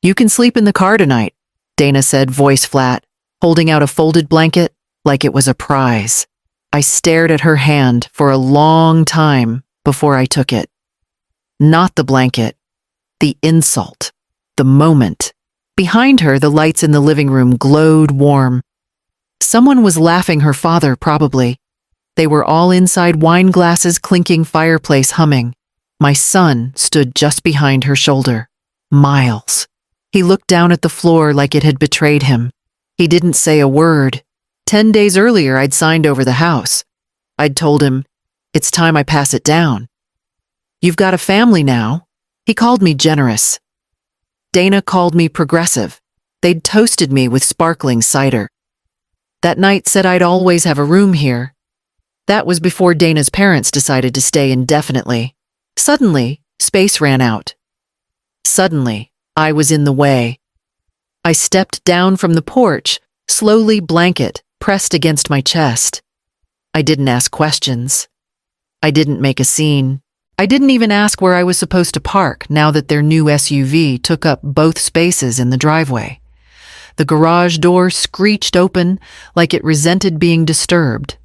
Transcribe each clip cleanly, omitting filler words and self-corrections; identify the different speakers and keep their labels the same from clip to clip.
Speaker 1: "You can sleep in the car tonight," Dana said, voice flat, holding out a folded blanket like it was a prize. I stared at her hand for a long time before I took it. Not the blanket, the insult, the moment. Behind her, the lights in the living room glowed warm. Someone was laughing her father, probably. They were all inside, wine glasses clinking, fireplace humming. My son stood just behind her shoulder. Miles. He looked down at the floor like it had betrayed him. He didn't say a word. 10 days earlier, I'd signed over the house. I'd told him, "It's time I pass it down." "You've got a family now." He called me generous. Dana called me progressive. They'd toasted me with sparkling cider. That night said I'd always have a room here. That was before Dana's parents decided to stay indefinitely. Suddenly, space ran out. Suddenly, I was in the way. I stepped down from the porch, slowly, blanket pressed against my chest. I didn't ask questions. I didn't make a scene. I didn't even ask where I was supposed to park now that their new SUV took up both spaces in the driveway. The garage door screeched open like it resented being disturbed.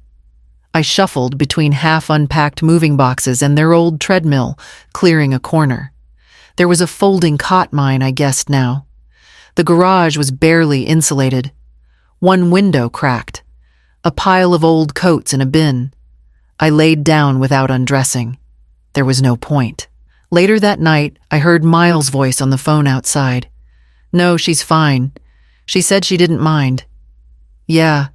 Speaker 1: I shuffled between half-unpacked moving boxes and their old treadmill, clearing a corner. There was a folding cot, mine, I guessed now. The garage was barely insulated. One window cracked. A pile of old coats in a bin. I laid down without undressing. There was no point. Later that night, I heard Miles' voice on the phone outside. "No, she's fine. She said she didn't mind." "Yeah.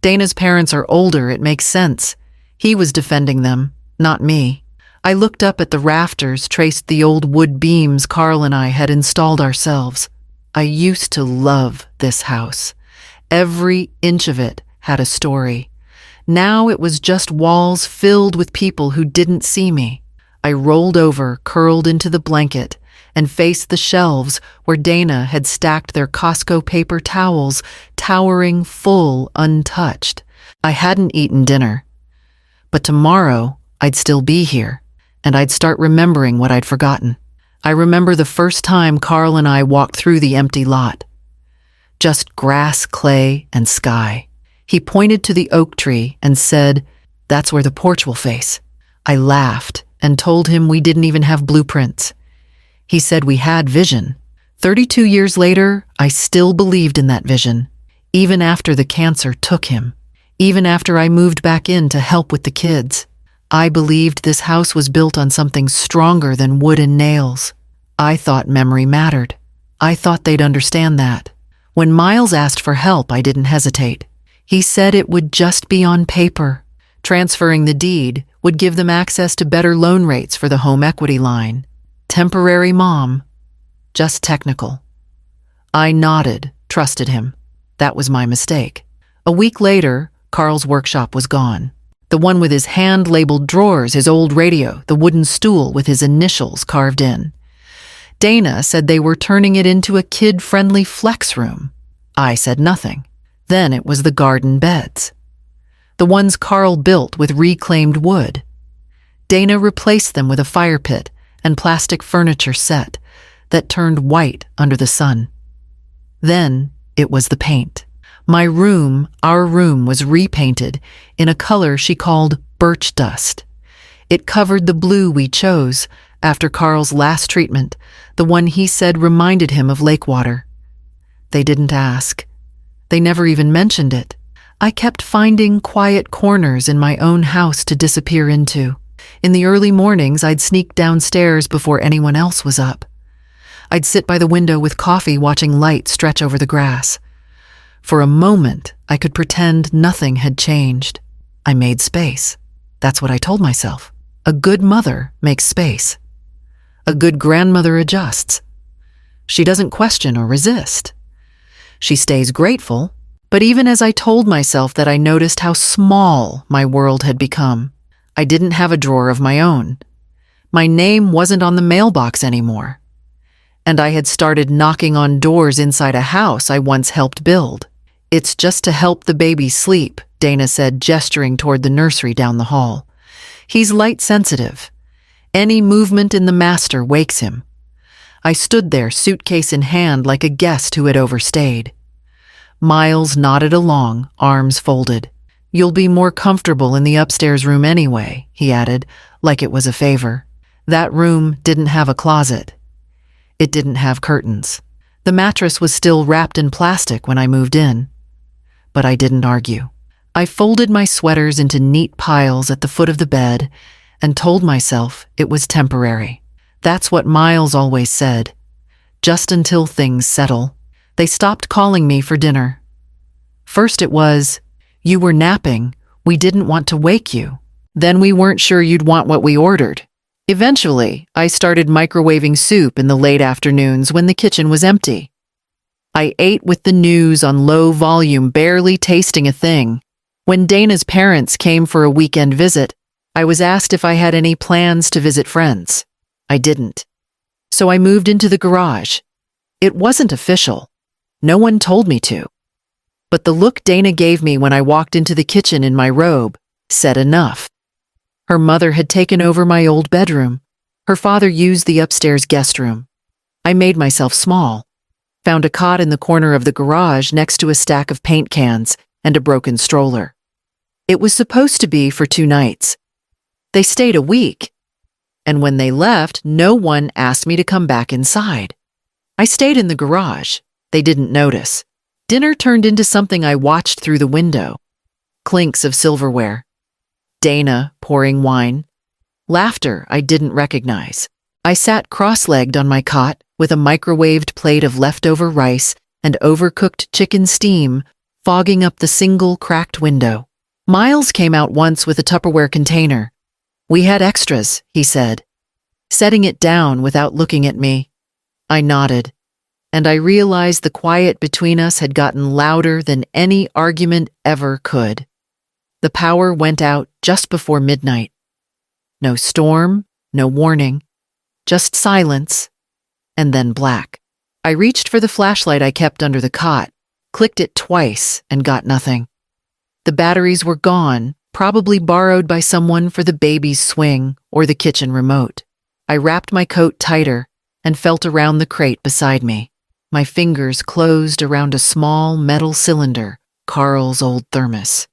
Speaker 1: Dana's parents are older, it makes sense. He was defending them, not me." I looked up at the rafters, traced the old wood beams Carl and I had installed ourselves. I used to love this house. Every inch of it had a story. Now it was just walls filled with people who didn't see me. I rolled over, curled into the blanket, and faced the shelves where Dana had stacked their Costco paper towels, towering full, untouched. I hadn't eaten dinner. But tomorrow, I'd still be here, and I'd start remembering what I'd forgotten. I remember the first time Carl and I walked through the empty lot. Just grass, clay, and sky. He pointed to the oak tree and said, "That's where the porch will face." I laughed and told him we didn't even have blueprints. He said we had vision. 32 years later, I still believed in that vision, even after the cancer took him, even after I moved back in to help with the kids. I believed this house was built on something stronger than wood and nails. I thought memory mattered. I thought they'd understand that. When Miles asked for help, I didn't hesitate. He said it would just be on paper. Transferring the deed would give them access to better loan rates for the home equity line. Temporary mom. Just technical. I nodded, trusted him. That was my mistake. A week later, Carl's workshop was gone. The one with his hand-labeled drawers, his old radio, the wooden stool with his initials carved in. Dana said they were turning it into a kid-friendly flex room. I said nothing. Then it was the garden beds. The ones Carl built with reclaimed wood. Dana replaced them with a fire pit and plastic furniture set that turned white under the sun. Then it was the paint. My room, our room, was repainted in a color she called birch dust. It covered the blue we chose after Carl's last treatment, the one he said reminded him of lake water. They didn't ask. They never even mentioned it. I kept finding quiet corners in my own house to disappear into. In the early mornings, I'd sneak downstairs before anyone else was up. I'd sit by the window with coffee watching light stretch over the grass. For a moment, I could pretend nothing had changed. I made space. That's what I told myself. A good mother makes space. A good grandmother adjusts. She doesn't question or resist. She stays grateful, but even as I told myself that, I noticed how small my world had become. I didn't have a drawer of my own. My name wasn't on the mailbox anymore. And I had started knocking on doors inside a house I once helped build. "It's just to help the baby sleep," Dana said, gesturing toward the nursery down the hall. "He's light sensitive. Any movement in the master wakes him." I stood there, suitcase in hand, like a guest who had overstayed. Miles nodded along, arms folded. "You'll be more comfortable in the upstairs room anyway," he added, like it was a favor. That room didn't have a closet. It didn't have curtains. The mattress was still wrapped in plastic when I moved in. But I didn't argue. I folded my sweaters into neat piles at the foot of the bed and told myself it was temporary. That's what Miles always said. Just until things settle. They stopped calling me for dinner. First it was, "You were napping. We didn't want to wake you." Then we weren't sure you'd want what we ordered. Eventually, I started microwaving soup in the late afternoons when the kitchen was empty. I ate with the news on low volume, barely tasting a thing. When Dana's parents came for a weekend visit, I was asked if I had any plans to visit friends. I didn't. So I moved into the garage. It wasn't official. No one told me to. But the look Dana gave me when I walked into the kitchen in my robe said enough. Her mother had taken over my old bedroom. Her father used the upstairs guest room. I made myself small. Found a cot in the corner of the garage next to a stack of paint cans and a broken stroller. It was supposed to be for 2 nights. They stayed a week. And when they left, no one asked me to come back inside. I stayed in the garage. They didn't notice. Dinner turned into something I watched through the window. Clinks of silverware. Dana pouring wine. Laughter I didn't recognize. I sat cross-legged on my cot with a microwaved plate of leftover rice and overcooked chicken steam fogging up the single cracked window. Miles came out once with a Tupperware container. "We had extras," he said, setting it down without looking at me. I nodded, and I realized the quiet between us had gotten louder than any argument ever could. The power went out just before midnight. No storm, no warning, just silence, and then black. I reached for the flashlight I kept under the cot, clicked it twice, and got nothing. The batteries were gone, probably borrowed by someone for the baby's swing or the kitchen remote. I wrapped my coat tighter and felt around the crate beside me. My fingers closed around a small metal cylinder, Carl's old thermos.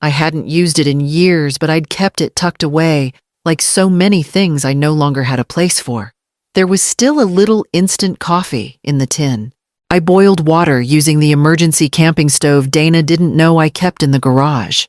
Speaker 1: I hadn't used it in years, but I'd kept it tucked away, like so many things I no longer had a place for. There was still a little instant coffee in the tin. I boiled water using the emergency camping stove Dana didn't know I kept in the garage.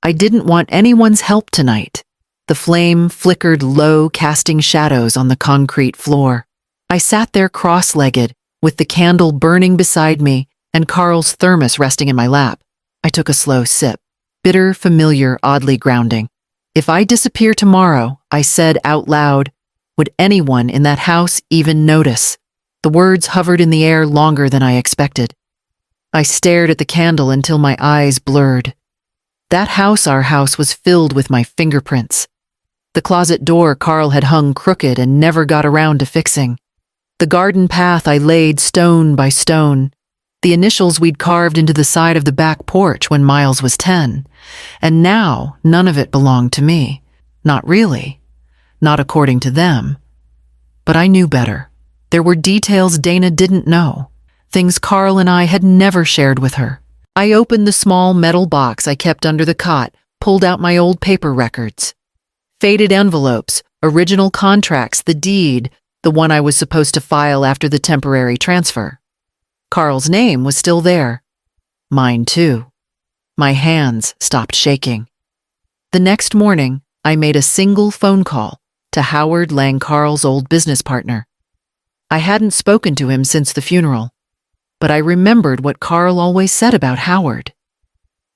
Speaker 1: I didn't want anyone's help tonight. The flame flickered low, casting shadows on the concrete floor. I sat there cross-legged, with the candle burning beside me and Carl's thermos resting in my lap. I took a slow sip. Bitter, familiar, oddly grounding. If I disappear tomorrow, I said out loud, would anyone in that house even notice? The words hovered in the air longer than I expected. I stared at the candle until my eyes blurred. That house, our house, was filled with my fingerprints. The closet door Carl had hung crooked and never got around to fixing. The garden path I laid stone by stone. The initials we'd carved into the side of the back porch when Miles was 10. And now, none of it belonged to me. Not really. Not according to them. But I knew better. There were details Dana didn't know. Things Carl and I had never shared with her. I opened the small metal box I kept under the cot, pulled out my old paper records. Faded envelopes, original contracts, the deed, the one I was supposed to file after the temporary transfer. Carl's name was still there. Mine too. My hands stopped shaking. The next morning, I made a single phone call to Howard Lang, Carl's old business partner. I hadn't spoken to him since the funeral, but I remembered what Carl always said about Howard.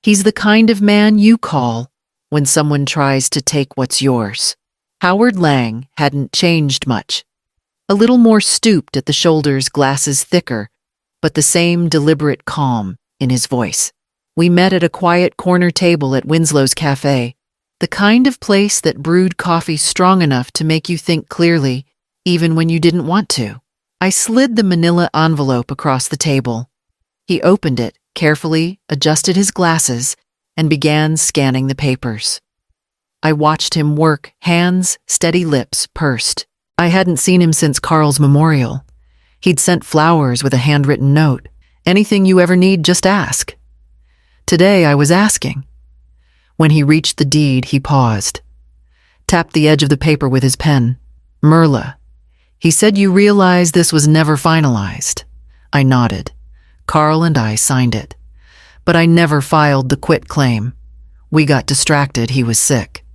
Speaker 1: He's the kind of man you call when someone tries to take what's yours. Howard Lang hadn't changed much. A little more stooped at the shoulders, glasses thicker, but the same deliberate calm in his voice. We met at a quiet corner table at Winslow's Cafe, the kind of place that brewed coffee strong enough to make you think clearly, even when you didn't want to. I slid the manila envelope across the table. He opened it, carefully adjusted his glasses, and began scanning the papers. I watched him work, hands, steady, lips pursed. I hadn't seen him since Carl's memorial. He'd sent flowers with a handwritten note. Anything you ever need, just ask. Today I was asking. When he reached the deed, he paused, tapped the edge of the paper with his pen. Merla, he said you realize this was never finalized. I nodded. Carl and I signed it. But I never filed the quit claim. We got distracted, he was sick.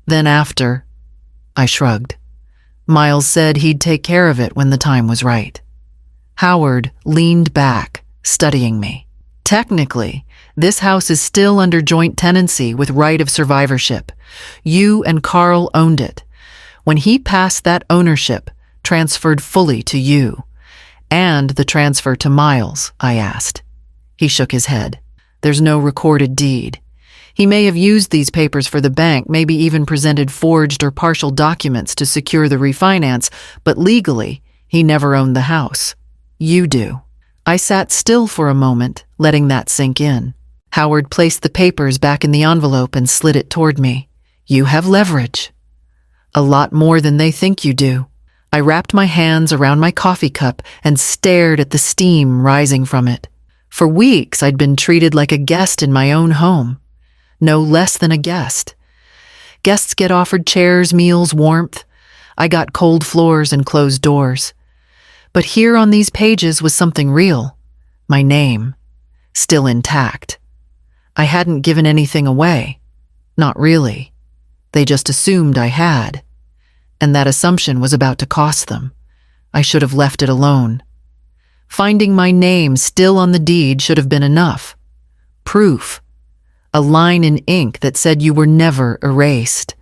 Speaker 1: Then after, I shrugged. Miles said he'd take care of it when the time was right. Howard leaned back, studying me. Technically, this house is still under joint tenancy with right of survivorship. You and Carl owned it. When he passed, that ownership transferred fully to you. And the transfer to Miles, I asked. He shook his head. There's no recorded deed. He may have used these papers for the bank, maybe even presented forged or partial documents to secure the refinance, but legally, he never owned the house. You do. I sat still for a moment, letting that sink in. Howard placed the papers back in the envelope and slid it toward me. You have leverage. A lot more than they think you do. I wrapped my hands around my coffee cup and stared at the steam rising from it. For weeks, I'd been treated like a guest in my own home. No less than a guest. Guests get offered chairs, meals, warmth. I got cold floors and closed doors. But here on these pages was something real. My name. Still intact. I hadn't given anything away. Not really. They just assumed I had. And that assumption was about to cost them. I should have left it alone. Finding my name still on the deed should have been enough. Proof. A line in ink that said you were never erased.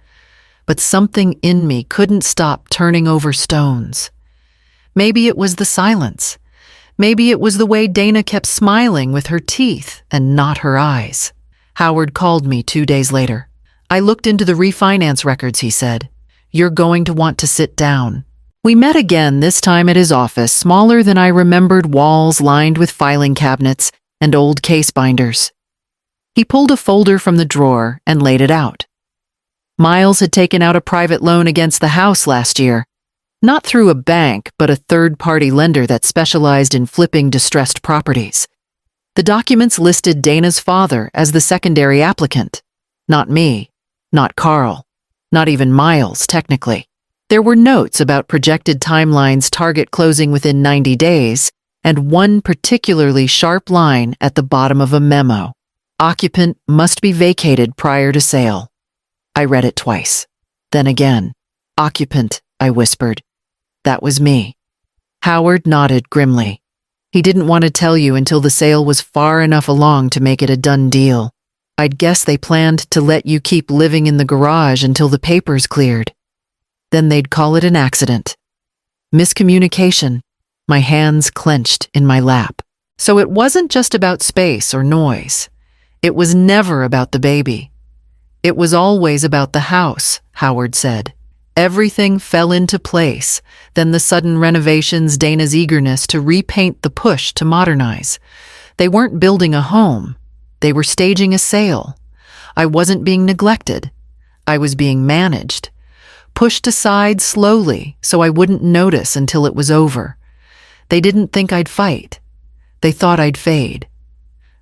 Speaker 1: But something in me couldn't stop turning over stones. Maybe it was the silence. Maybe it was the way Dana kept smiling with her teeth and not her eyes. Howard called me 2 days later. I looked into the refinance records, he said. You're going to want to sit down. We met again, this time at his office, smaller than I remembered, walls lined with filing cabinets and old case binders. He pulled a folder from the drawer and laid it out. Miles had taken out a private loan against the house last year. Not through a bank, but a third-party lender that specialized in flipping distressed properties. The documents listed Dana's father as the secondary applicant. Not me, not Carl, not even Miles, technically. There were notes about projected timelines, target closing within 90 days, and one particularly sharp line at the bottom of a memo. Occupant must be vacated prior to sale. I read it twice. Then again. Occupant, I whispered. That was me. Howard nodded grimly. He didn't want to tell you until the sale was far enough along to make it a done deal. I'd guess they planned to let you keep living in the garage until the papers cleared. Then they'd call it an accident. Miscommunication. My hands clenched in my lap. So it wasn't just about space or noise. It was never about the baby. It was always about the house, Howard said. Everything fell into place, then the sudden renovations, Dana's eagerness to repaint, the push to modernize. They weren't building a home. They were staging a sale. I wasn't being neglected. I was being managed. Pushed aside slowly so I wouldn't notice until it was over. They didn't think I'd fight. They thought I'd fade.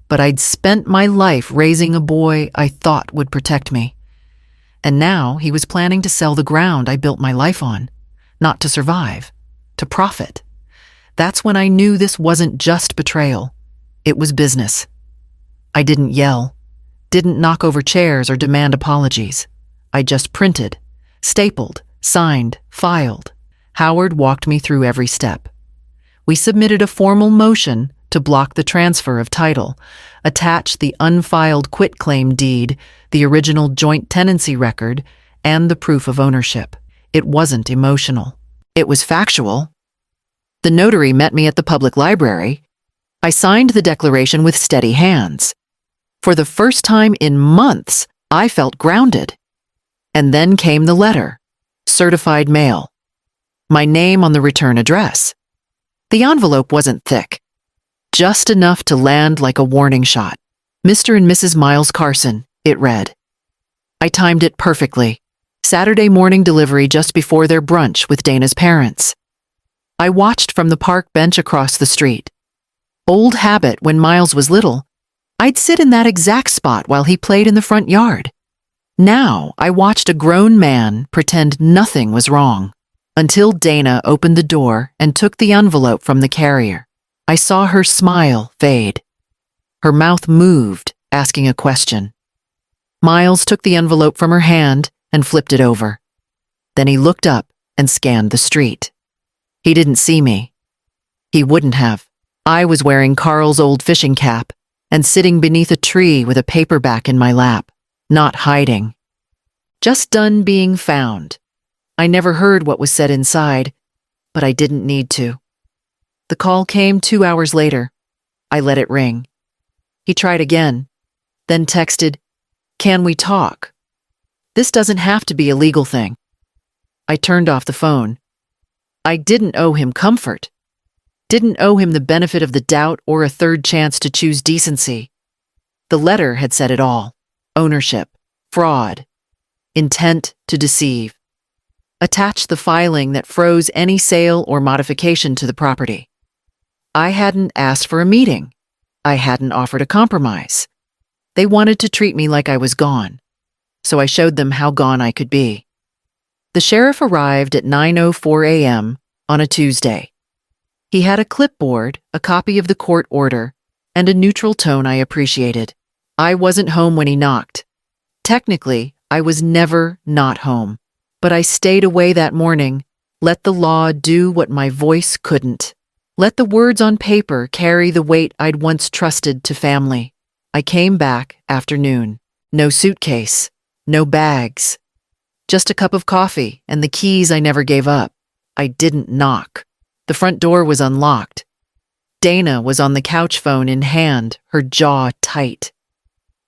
Speaker 1: But I'd spent my life raising a boy I thought would protect me. And now he was planning to sell the ground I built my life on. Not to survive, to profit. That's when I knew this wasn't just betrayal. It was business. I didn't yell, didn't knock over chairs or demand apologies. I just printed, stapled, signed, filed. Howard walked me through every step. We submitted a formal motion to block the transfer of title, attach the unfiled quitclaim deed, the original joint tenancy record, and the proof of ownership. It wasn't emotional. It was factual. The notary met me at the public library. I signed the declaration with steady hands. For the first time in months, I felt grounded. And then came the letter. Certified mail. My name on the return address. The envelope wasn't thick. Just enough to land like a warning shot. Mr. and Mrs. Miles Carson, it read. I timed it perfectly. Saturday morning delivery just before their brunch with Dana's parents. I watched from the park bench across the street. Old habit when Miles was little, I'd sit in that exact spot while he played in the front yard. Now I watched a grown man pretend nothing was wrong, until Dana opened the door and took the envelope from the carrier. I saw her smile fade. Her mouth moved, asking a question. Miles took the envelope from her hand and flipped it over. Then he looked up and scanned the street. He didn't see me. He wouldn't have. I was wearing Carl's old fishing cap and sitting beneath a tree with a paperback in my lap, not hiding. Just done being found. I never heard what was said inside, but I didn't need to. The call came 2 hours later. I let it ring. He tried again, then texted, "Can we talk? This doesn't have to be a legal thing." I turned off the phone. I didn't owe him comfort. Didn't owe him the benefit of the doubt or a third chance to choose decency. The letter had said it all. Ownership, fraud, intent to deceive. Attached the filing that froze any sale or modification to the property. I hadn't asked for a meeting. I hadn't offered a compromise. They wanted to treat me like I was gone, so I showed them how gone I could be. The sheriff arrived at 9:04 a.m. on a Tuesday. He had a clipboard, a copy of the court order, and a neutral tone I appreciated. I wasn't home when he knocked. Technically, I was never not home, but I stayed away that morning, let the law do what my voice couldn't. Let the words on paper carry the weight I'd once trusted to family. I came back afternoon. No suitcase, no bags. Just a cup of coffee and the keys I never gave up. I didn't knock. The front door was unlocked. Dana was on the couch phone in hand, her jaw tight.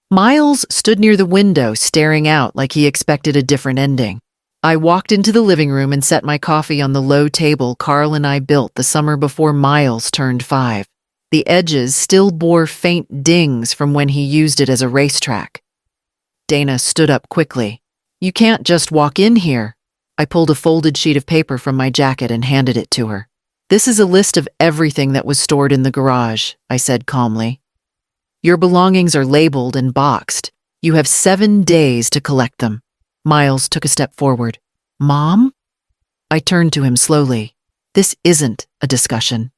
Speaker 1: Miles stood near the window staring out like he expected a different ending. I walked into the living room and set my coffee on the low table Carl and I built the summer before Miles turned 5. The edges still bore faint dings from when he used it as a racetrack. Dana stood up quickly. "You can't just walk in here." I pulled a folded sheet of paper from my jacket and handed it to her. "This is a list of everything that was stored in the garage," I said calmly. "Your belongings are labeled and boxed. You have 7 days to collect them." Miles took a step forward. "Mom?" I turned to him slowly. "This isn't a discussion."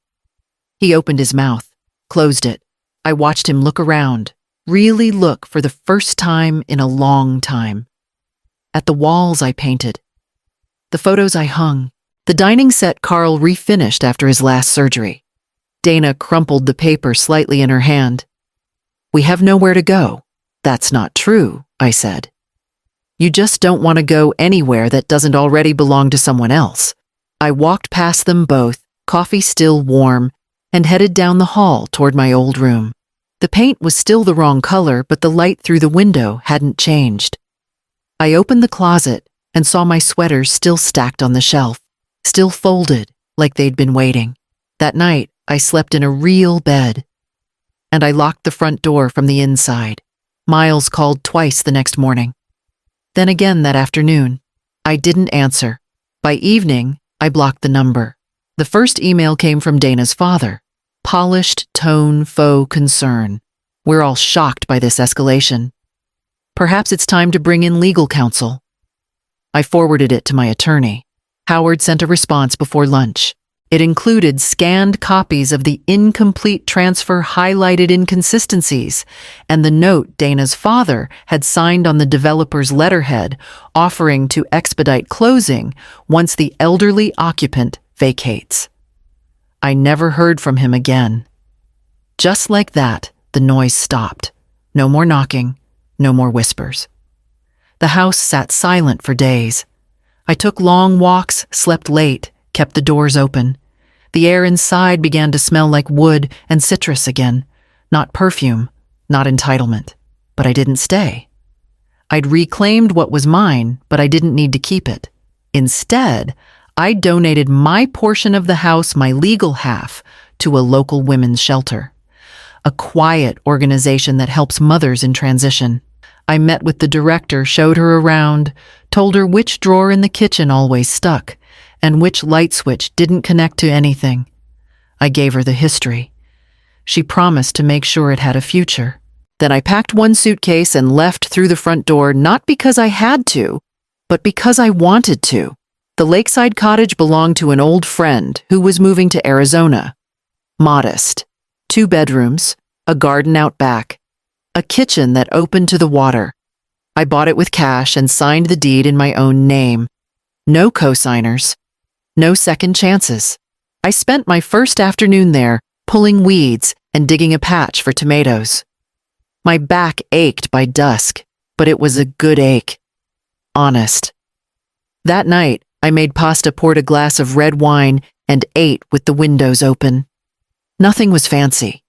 Speaker 1: He opened his mouth, closed it. I watched him look around, really look for the first time in a long time. At the walls I painted, the photos I hung, the dining set Carl refinished after his last surgery. Dana crumpled the paper slightly in her hand. "We have nowhere to go." "That's not true," I said. "You just don't want to go anywhere that doesn't already belong to someone else." I walked past them both, coffee still warm, and headed down the hall toward my old room. The paint was still the wrong color, but the light through the window hadn't changed. I opened the closet and saw my sweaters still stacked on the shelf, still folded like they'd been waiting. That night, I slept in a real bed. And I locked the front door from the inside. Miles called twice the next morning. Then again that afternoon. I didn't answer. By evening, I blocked the number. The first email came from Dana's father. Polished tone faux concern. "We're all shocked by this escalation. Perhaps it's time to bring in legal counsel." I forwarded it to my attorney. Howard sent a response before lunch. It included scanned copies of the incomplete transfer highlighted inconsistencies and the note Dana's father had signed on the developer's letterhead offering to expedite closing once the elderly occupant vacates. I never heard from him again. Just like that, the noise stopped. No more knocking, no more whispers. The house sat silent for days. I took long walks, slept late, kept the doors open. The air inside began to smell like wood and citrus again. Not perfume, not entitlement. But I didn't stay. I'd reclaimed what was mine, but I didn't need to keep it. Instead, I donated my portion of the house, my legal half, to a local women's shelter. A quiet organization that helps mothers in transition. I met with the director, showed her around, told her which drawer in the kitchen always stuck, and which light switch didn't connect to anything. I gave her the history. She promised to make sure it had a future. Then I packed one suitcase and left through the front door, not because I had to, but because I wanted to. The lakeside cottage belonged to an old friend who was moving to Arizona. Modest. 2 bedrooms, a garden out back, a kitchen that opened to the water. I bought it with cash and signed the deed in my own name. No co-signers. No second chances. I spent my first afternoon there, pulling weeds and digging a patch for tomatoes. My back ached by dusk, but it was a good ache. Honest. That night, I made pasta, poured a glass of red wine, and ate with the windows open. Nothing was fancy.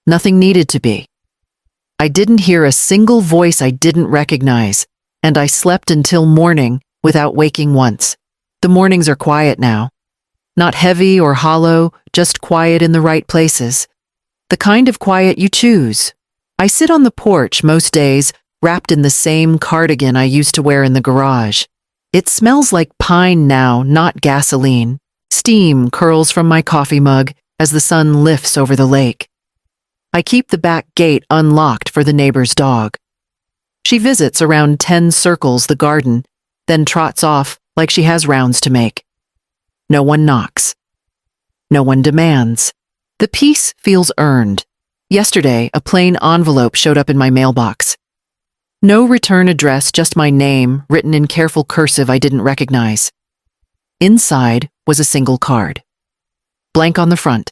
Speaker 1: Nothing needed to be. I didn't hear a single voice I didn't recognize, and I slept until morning without waking once. The mornings are quiet now. Not heavy or hollow, just quiet in the right places. The kind of quiet you choose. I sit on the porch most days, wrapped in the same cardigan I used to wear in the garage. It smells like pine now, not gasoline. Steam curls from my coffee mug as the sun lifts over the lake. I keep the back gate unlocked for the neighbor's dog. She visits around 10 circles the garden, then trots off like she has rounds to make. No one knocks. No one demands. The peace feels earned. Yesterday, a plain envelope showed up in my mailbox. No return address, just my name, written in careful cursive I didn't recognize. Inside was a single card. Blank on the front.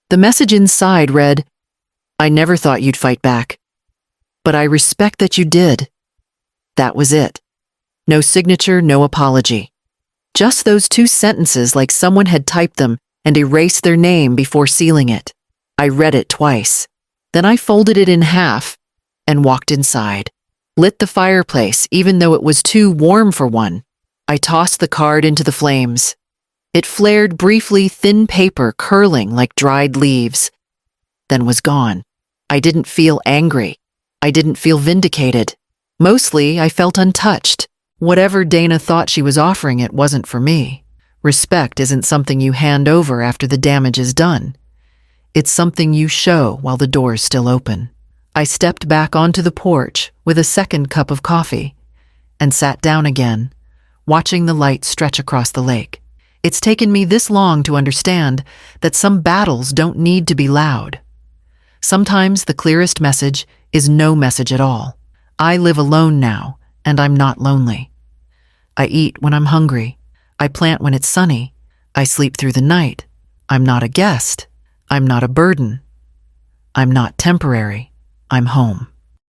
Speaker 1: The message inside read, "I never thought you'd fight back. But I respect that you did." That was it. No signature, no apology. Just those 2 sentences like someone had typed them and erased their name before sealing it. I read it twice. Then I folded it in half and walked inside. Lit the fireplace even though it was too warm for one. I tossed the card into the flames. It flared briefly, thin paper curling like dried leaves, then was gone. I didn't feel angry. I didn't feel vindicated. Mostly, I felt untouched. Whatever Dana thought she was offering, it wasn't for me. Respect isn't something you hand over after the damage is done. It's something you show while the door's still open. I stepped back onto the porch with a second cup of coffee and sat down again, watching the light stretch across the lake. It's taken me this long to understand that some battles don't need to be loud. Sometimes the clearest message is no message at all. I live alone now, and I'm not lonely. I eat when I'm hungry. I plant when it's sunny. I sleep through the night. I'm not a guest. I'm not a burden. I'm not temporary. I'm home.